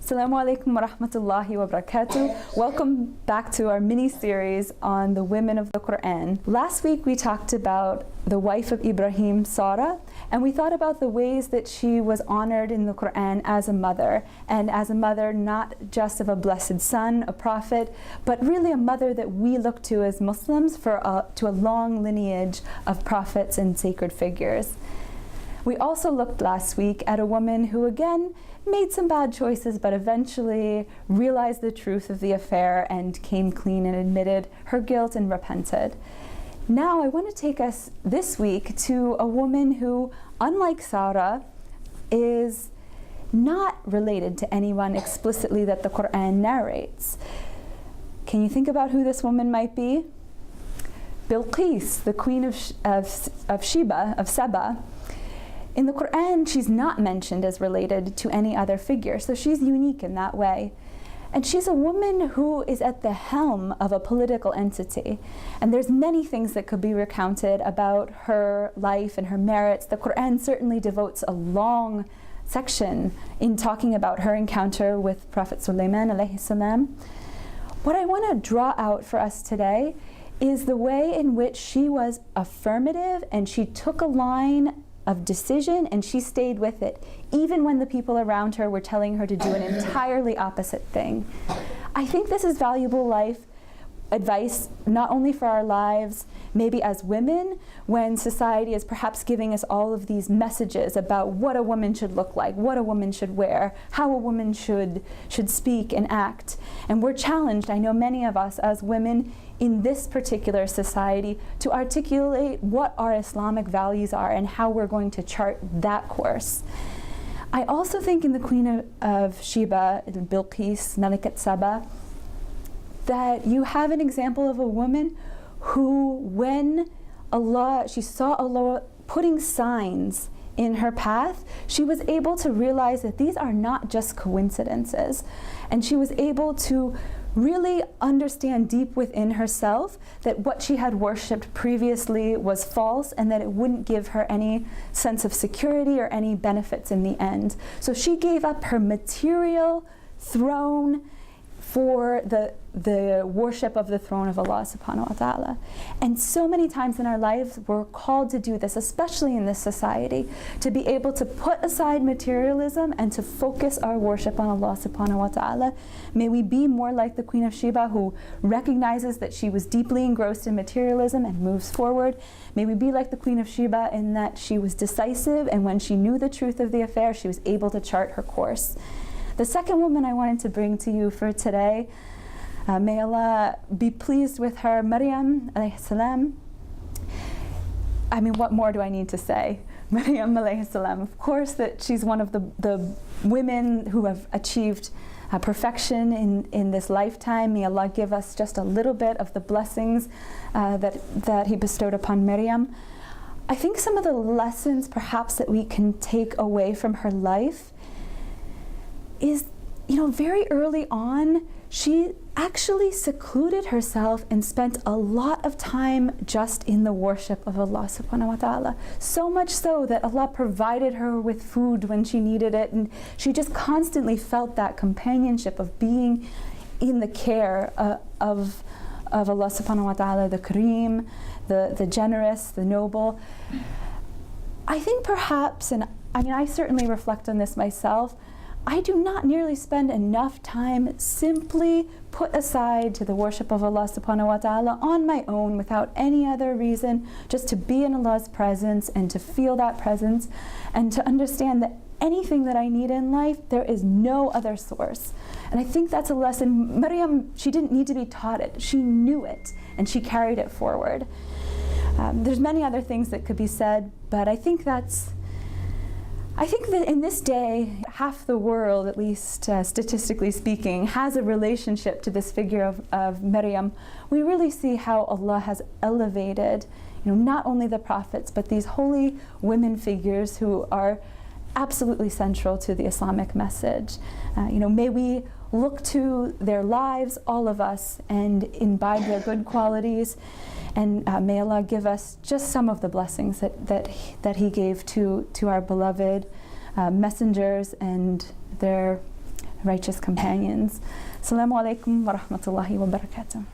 Assalamu alaikum wa rahmatullahi wa barakatuh. Welcome back to our mini-series on the women of the Quran. Last week we talked about the wife of Ibrahim, Sarah, and we thought about the ways that she was honored in the Quran as a mother, and as a mother not just of a blessed son, a prophet, but really a mother that we look to as Muslims to a long lineage of prophets and sacred figures. We also looked last week at a woman who again made some bad choices but eventually realized the truth of the affair and came clean and admitted her guilt and repented. Now I want to take us this week to a woman who, unlike Sarah, is not related to anyone explicitly that the Quran narrates. Can you think about who this woman might be? Bilkis, the queen of Seba. In the Quran, she's not mentioned as related to any other figure, so she's unique in that way. And she's a woman who is at the helm of a political entity. And there's many things that could be recounted about her life and her merits. The Quran certainly devotes a long section in talking about her encounter with Prophet Celene alayhi salam. What I want to draw out for us today is the way in which she was affirmative and she took a line of decision and she stayed with it, even when the people around her were telling her to do an entirely opposite thing. I think this is valuable life advice, not only for our lives, maybe as women, when society is perhaps giving us all of these messages about what a woman should look like, what a woman should wear, how a woman should speak and act. And we're challenged, I know many of us as women in this particular society, to articulate what our Islamic values are and how we're going to chart that course. I also think in the Queen of Sheba, Bilkis, Malikat Saba, that you have an example of a woman who, when she saw Allah putting signs in her path, she was able to realize that these are not just coincidences. And she was able to really understand deep within herself that what she had worshipped previously was false and that it wouldn't give her any sense of security or any benefits in the end. So she gave up her material throne for the worship of the throne of Allah subhanahu wa ta'ala. And so many times in our lives we're called to do this, especially in this society, to be able to put aside materialism and to focus our worship on Allah subhanahu wa ta'ala. May we be more like the Queen of Sheba, who recognizes that she was deeply engrossed in materialism and moves forward. May we be like the Queen of Sheba in that she was decisive, and when she knew the truth of the affair, she was able to chart her course. The second woman I wanted to bring to you for today, may Allah be pleased with her, Maryam alayhi salam. I mean, what more do I need to say? Maryam alayhi salam, of course, that she's one of the women who have achieved perfection in this lifetime. May Allah give us just a little bit of the blessings that He bestowed upon Maryam. I think some of the lessons perhaps that we can take away from her life is, very early on, she actually secluded herself and spent a lot of time just in the worship of Allah subhanahu wa ta'ala. So much so that Allah provided her with food when she needed it, and she just constantly felt that companionship of being in the care of Allah subhanahu wa ta'ala, the Kareem, the generous, the noble. I think perhaps, and I certainly reflect on this myself, I do not nearly spend enough time simply put aside to the worship of Allah subhanahu wa ta'ala on my own without any other reason, just to be in Allah's presence and to feel that presence and to understand that anything that I need in life, there is no other source. And I think that's a lesson. Maryam, she didn't need to be taught it. She knew it and she carried it forward. There's many other things that could be said, but I think that in this day, half the world, at least statistically speaking, has a relationship to this figure of Maryam. We really see how Allah has elevated, not only the prophets, but these holy women figures who are absolutely central to the Islamic message. May we look to their lives, all of us, and imbibe their good qualities. And may Allah give us just some of the blessings that He gave to our beloved messengers and their righteous companions. Assalamu alaikum wa rahmatullahi wa barakatuh.